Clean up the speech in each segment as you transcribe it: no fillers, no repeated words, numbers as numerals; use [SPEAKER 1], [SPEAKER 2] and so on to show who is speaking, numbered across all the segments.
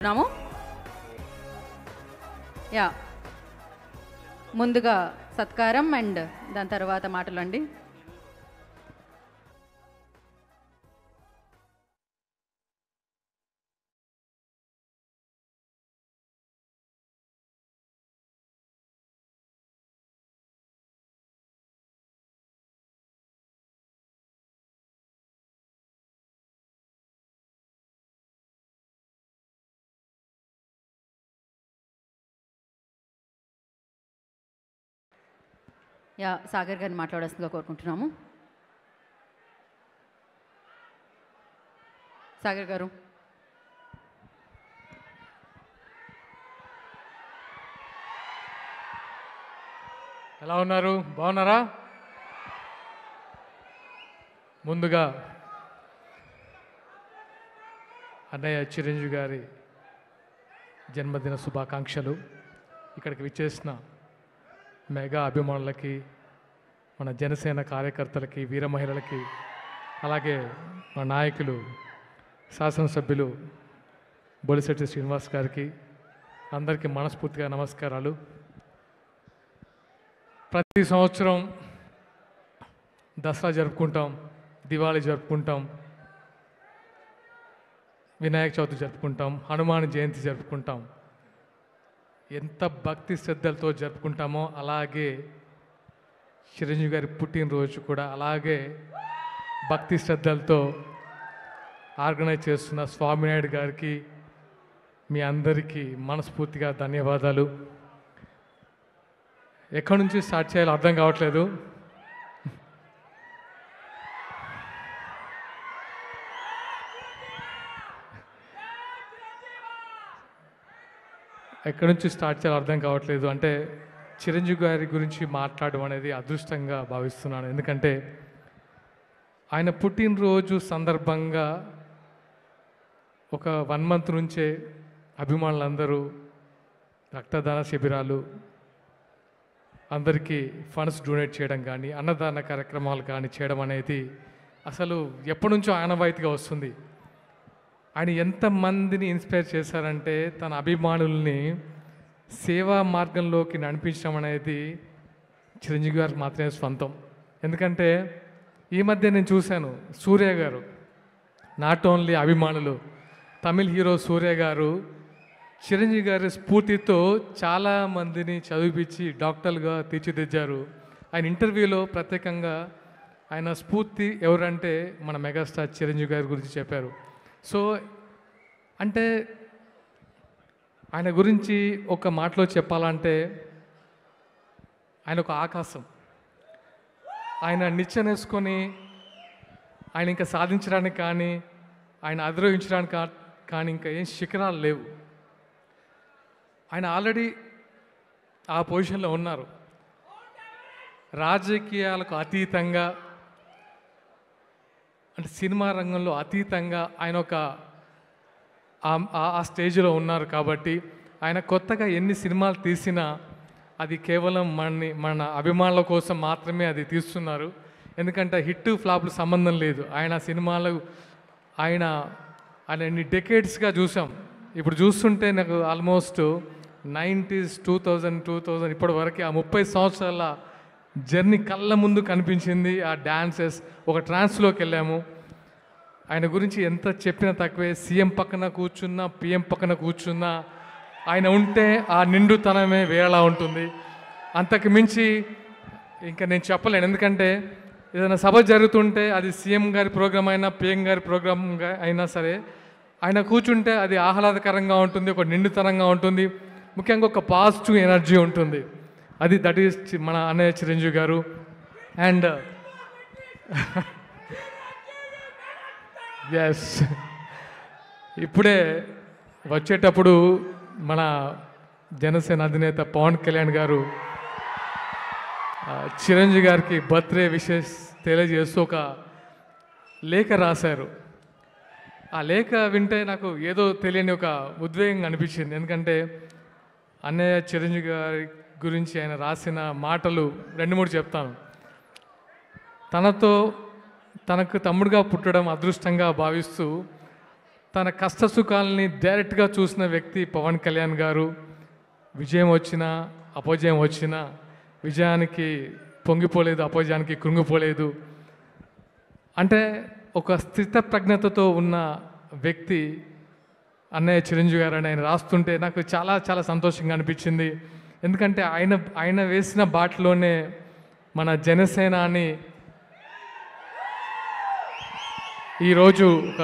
[SPEAKER 1] నాము yeah ముందుగా సత్కారం and దాని తర్వాత మాటలండి. యా సాగర్ గారిని మాట్లాడాల్సిందిగా కోరుకుంటున్నాము. సాగర్ గారు.
[SPEAKER 2] ఎలా ఉన్నారు? బాగున్నారా? ముందుగా అన్నయ్య చిరంజీవి గారి జన్మదిన శుభాకాంక్షలు. ఇక్కడికి విచ్చేసిన మెగా అభిమానులకి, మన జనసేన కార్యకర్తలకి, వీర మహిళలకి, అలాగే మా నాయకులు శాసనసభ్యులు బొలిశెట్టి శ్రీనివాస్ గారికి అందరికీ మనస్ఫూర్తిగా నమస్కారాలు. ప్రతి సంవత్సరం దసరా జరుపుకుంటాం, దివాళీ జరుపుకుంటాం, వినాయక చవితి జరుపుకుంటాం, హనుమాన్ జయంతి జరుపుకుంటాం. ఎంత భక్తి శ్రద్ధలతో జరుపుకుంటామో అలాగే చిరంజీవి గారి పుట్టినరోజు కూడా అలాగే భక్తి శ్రద్ధలతో ఆర్గనైజ్ చేస్తున్న స్వామినాయుడు గారికి మీ అందరికీ మనస్ఫూర్తిగా ధన్యవాదాలు. ఎక్కడి నుంచి స్టార్ట్ చేయాలో అర్థం కావట్లేదు. ఎక్కడి నుంచి స్టార్ట్ చేయాలో అర్థం కావట్లేదు. అంటే చిరంజీవి గారి గురించి మాట్లాడడం అనేది అదృష్టంగా భావిస్తున్నాను. ఎందుకంటే ఆయన పుట్టినరోజు సందర్భంగా ఒక 1 month నుంచే అభిమానులందరూ రక్తదాన శిబిరాలు, అందరికీ ఫండ్స్ డొనేట్ చేయడం కానీ, అన్నదాన కార్యక్రమాలు కానీ చేయడం అనేది అసలు ఎప్పటి నుంచో ఆనవాయితీగా వస్తుంది. ఆయన ఎంతమందిని ఇన్స్పైర్ చేశారంటే తన అభిమానుల్ని సేవా మార్గంలోకి నడిపించడం అనేది చిరంజీవి గారికి మాత్రమే స్వంతం. ఎందుకంటే ఈ మధ్య నేను చూశాను, సూర్య గారు నాట్ ఓన్లీ అభిమానులు, తమిళ్ హీరో సూర్య గారు చిరంజీవి గారి స్ఫూర్తితో చాలామందిని చదివించి డాక్టర్లుగా తీర్చిదిద్దారు. ఆయన ఇంటర్వ్యూలో ప్రత్యేకంగా ఆయన స్ఫూర్తి ఎవరంటే మన మెగాస్టార్ చిరంజీవి గారి గురించి చెప్పారు. సో అంటే ఆయన గురించి ఒక మాటలో చెప్పాలంటే ఆయన ఒక ఆకాశం. ఆయన నిచ్చెనేసుకొని ఆయన ఇంకా సాధించడానికి కానీ, ఆయన అధిరోహించడానికి కానీ ఇంకా ఏం శిఖరాలు లేవు. ఆయన ఆల్రెడీ ఆ పొజిషన్లో ఉన్నారు. రాజకీయాలకు అతీతంగా, అంటే సినిమా రంగంలో అతీతంగా ఆయన ఒక ఆ స్టేజ్లో ఉన్నారు. కాబట్టి ఆయన కొత్తగా ఎన్ని సినిమాలు తీసినా అది కేవలం మన అభిమానుల కోసం మాత్రమే అది తీస్తున్నారు. ఎందుకంటే హిట్ ఫ్లాప్లు సంబంధం లేదు. ఆయన సినిమాలు ఆయన ఎన్ని డెకేడ్స్గా చూసాం. ఇప్పుడు చూస్తుంటే నాకు ఆల్మోస్ట్ 90s 2000 ఇప్పటి వరకు ఆ 30 సంవత్సరాల జర్నీ కళ్ళ ముందు కనిపించింది. ఆ డాన్సెస్ ఒక ట్రాన్స్లోకి వెళ్ళాము. ఆయన గురించి ఎంత చెప్పినా తక్కువే. సీఎం పక్కన కూర్చున్నా, పిఎం పక్కన కూర్చున్నా ఆయన ఉంటే ఆ నిండుతనమే వేరేలా ఉంటుంది. అంతకు మించి ఇంకా నేను చెప్పలేను. ఎందుకంటే ఏదైనా సభ జరుగుతుంటే అది సీఎం గారి ప్రోగ్రాం అయినా, పిఎం గారి ప్రోగ్రాం అయినా సరే ఆయన కూర్చుంటే అది ఆహ్లాదకరంగా ఉంటుంది, ఒక నిండుతనంగా ఉంటుంది, ముఖ్యంగా ఒక పాజిటివ్ ఎనర్జీ ఉంటుంది. దట్ ఈస్ మన అన్నయ్య చిరంజీవి గారు. అండ్ ఎస్, ఇప్పుడే వచ్చేటప్పుడు మన జనసేన అధినేత పవన్ కళ్యాణ్ గారు చిరంజీవి గారికి బర్త్డే విషెస్ తెలియజేస్తూ ఒక లేఖ రాశారు. ఆ లేఖ వింటే నాకు ఏదో తెలియని ఒక ఉద్వేగం అనిపించింది. ఎందుకంటే అన్నయ్య చిరంజీవి గారి గురించి ఆయన రాసిన మాటలు 2-3 చెప్తాను. తనకు తమ్ముడుగా పుట్టడం అదృష్టంగా భావిస్తూ తన కష్టసుఖాలని డైరెక్ట్గా చూసిన వ్యక్తి పవన్ కళ్యాణ్ గారు. విజయం వచ్చినా అపజయం వచ్చినా విజయానికి పొంగిపోలేదు, అపజయానికి కృంగిపోలేదు. అంటే ఒక స్థిత ప్రజ్ఞతతో ఉన్న వ్యక్తి అన్నయ్య చిరంజీవి గారు అని ఆయన రాస్తుంటే నాకు చాలా చాలా సంతోషంగా అనిపించింది. ఎందుకంటే ఆయన వేసిన బాటలోనే మన జనసేనాని ఈరోజు ఒక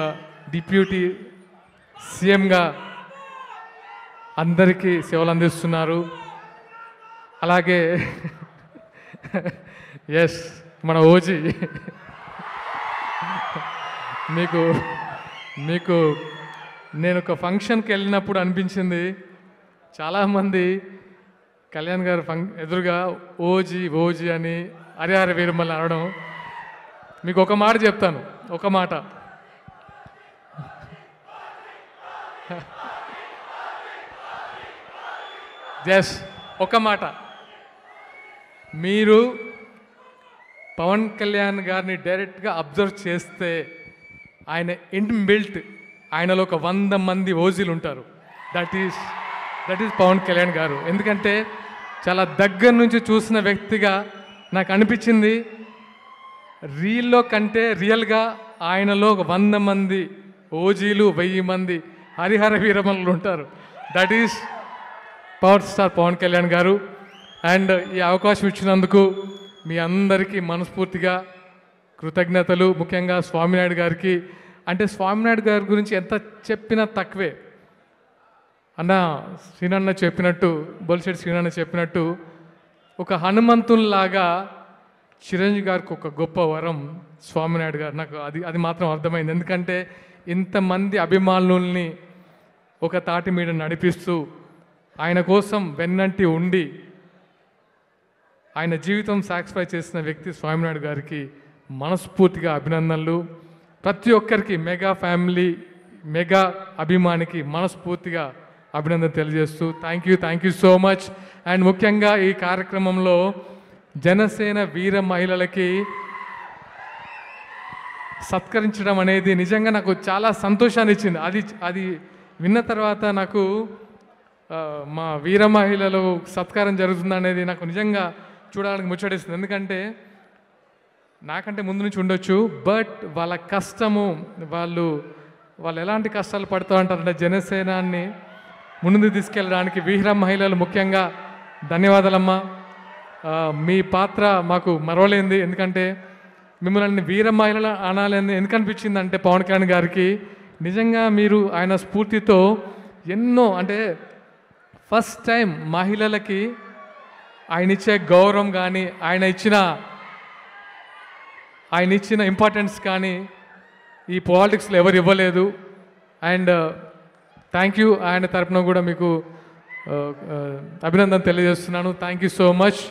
[SPEAKER 2] డిప్యూటీ సీఎంగా అందరికీ సేవలు అందిస్తున్నారు. అలాగే ఎస్ మన ఓజీ మీకు నేను ఒక ఫంక్షన్కి వెళ్ళినప్పుడు అనిపించింది, చాలామంది కళ్యాణ్ గారు ఎదురుగా ఓజీ అని హరిహర వీరమల్ని అనడం. మీకు ఒక మాట చెప్తాను, ఒక మాట. జస్ ఒక మాట. మీరు పవన్ కళ్యాణ్ గారిని డైరెక్ట్గా అబ్జర్వ్ చేస్తే ఆయన ఇన్బిల్ట్ ఆయనలో ఒక 100 మంది ఓజీలు ఉంటారు. దట్ ఈస్ పవన్ కళ్యాణ్ గారు. ఎందుకంటే చాలా దగ్గర నుంచి చూసిన వ్యక్తిగా నాకు అనిపించింది, రీల్లో కంటే రియల్గా ఆయనలో ఒక 100 మంది ఓజీలు, 1000 మంది హరిహర వీరమల్లు ఉంటారు. That is power star Pawan Kalyan గారు. అండ్ ఈ అవకాశం ఇచ్చినందుకు మీ అందరికీ మనస్ఫూర్తిగా కృతజ్ఞతలు. ముఖ్యంగా స్వామినాయుడు గారికి. అంటే స్వామినాయుడు గారి గురించి ఎంత చెప్పినా తక్కువే. అన్న శ్రీనన్న చెప్పినట్టు, బొలిశెట్టి శ్రీనన్న చెప్పినట్టు, ఒక హనుమంతుల్లాగా చిరంజీవి గారికి ఒక గొప్ప వరం స్వామినాయుడు గారు. నాకు అది మాత్రం అర్థమైంది. ఎందుకంటే ఇంతమంది అభిమానుల్ని ఒక తాటి మీద నడిపిస్తూ ఆయన కోసం వెన్నంటి ఉండి ఆయన జీవితం సాక్రిఫై చేసిన వ్యక్తి స్వామినాయుడు గారికి మనస్ఫూర్తిగా అభినందనలు. ప్రతి ఒక్కరికి, మెగా ఫ్యామిలీ, మెగా అభిమానికి మనస్ఫూర్తిగా అభినందన తెలియజేస్తూ thank you so much. And ముఖ్యంగా ఈ కార్యక్రమంలో జనసేన వీర మహిళలకి సత్కరించడం అనేది నిజంగా నాకు చాలా సంతోషాన్ని ఇచ్చింది. అది విన్న తర్వాత నాకు మా వీర మహిళలు సత్కారం జరుగుతుంది అనేది నాకు నిజంగా చూడాలని ముచ్చటిస్తుంది. ఎందుకంటే నాకంటే ముందు నుంచి ఉండొచ్చు, బట్ వాళ్ళ కష్టము, వాళ్ళు ఎలాంటి కష్టాలు పడుతూ ఉంటారంటే జనసేనాన్ని ముందుకు తీసుకెళ్ళడానికి వీర మహిళలు ముఖ్యంగా ధన్యవాదాలమ్మా. మీ పాత్ర మాకు మరవలేంది. ఎందుకంటే మిమ్మల్ని వీర మహిళలు అనాలని ఎందుకు అనిపించింది అంటే పవన్ కళ్యాణ్ గారికి నిజంగా మీరు ఆయన స్ఫూర్తితో ఎన్నో, అంటే ఫస్ట్ టైం మహిళలకి ఆయన ఇచ్చే గౌరవం కానీ ఆయన ఇచ్చిన ఇంపార్టెన్స్ కానీ ఈ పాలిటిక్స్లో ఎవరు ఇవ్వలేదు. And thank you. ఆయన తరపున కూడా మీకు అభినందన తెలియజేస్తున్నాను. Thank you so much.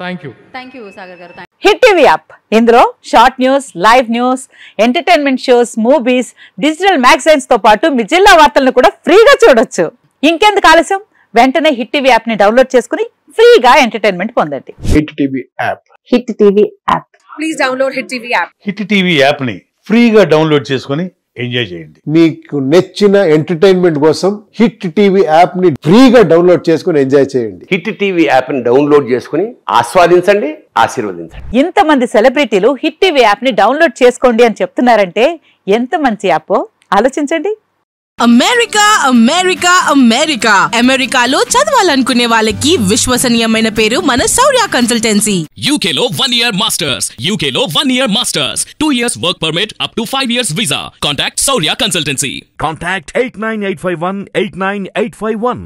[SPEAKER 2] Thank you
[SPEAKER 1] Sagar గారు.
[SPEAKER 3] హిట్ టీవీ యాప్, ఇందులో short news, live news, entertainment shows, movies, digital magazines తో పాటు మీ జిల్లా వార్తలను కూడా ఫ్రీగా చూడొచ్చు. ఇంకెందుకు ఆలస్యం, వెంటనే హిట్ టీవీ యాప్ ని డౌన్లోడ్ చేసుకుని ఫ్రీగా ఎంటర్టైన్మెంట్ పొందండి.
[SPEAKER 4] Hit TV app.
[SPEAKER 3] Hit TV app.
[SPEAKER 5] Please download hit TV app.
[SPEAKER 6] Hit TV app ని ఫ్రీగా డౌన్లోడ్ చేసుకుని ఎంజాయ్ చేయండి.
[SPEAKER 4] మీకు నచ్చిన ఎంటర్టైన్మెంట్ కోసం హిట్ టీవీ యాప్ ని ఫ్రీగా డౌన్లోడ్ చేసుకుని ఎంజాయ్ చేయండి.
[SPEAKER 7] హిట్ టీవీ యాప్ ని డౌన్లోడ్ చేసుకుని ఆస్వాదించండి, ఆశీర్వదించండి.
[SPEAKER 3] ఇంతమంది సెలబ్రిటీలు హిట్ టీవీ యాప్ ని డౌన్లోడ్ చేసుకోండి అని చెప్తున్నారంటే ఎంత మంచి యాప్ ఆలోచించండి.
[SPEAKER 5] అమెరికాలో చదవాలనుకునే వాళ్ళకి విశ్వసనీయమైన పేరు మన శౌర్య consultancy.
[SPEAKER 8] UKలో 1 year masters, 2 years work permit up to 5 years visa. Contact Saurya Consultancy.
[SPEAKER 9] Contact 89851 89851.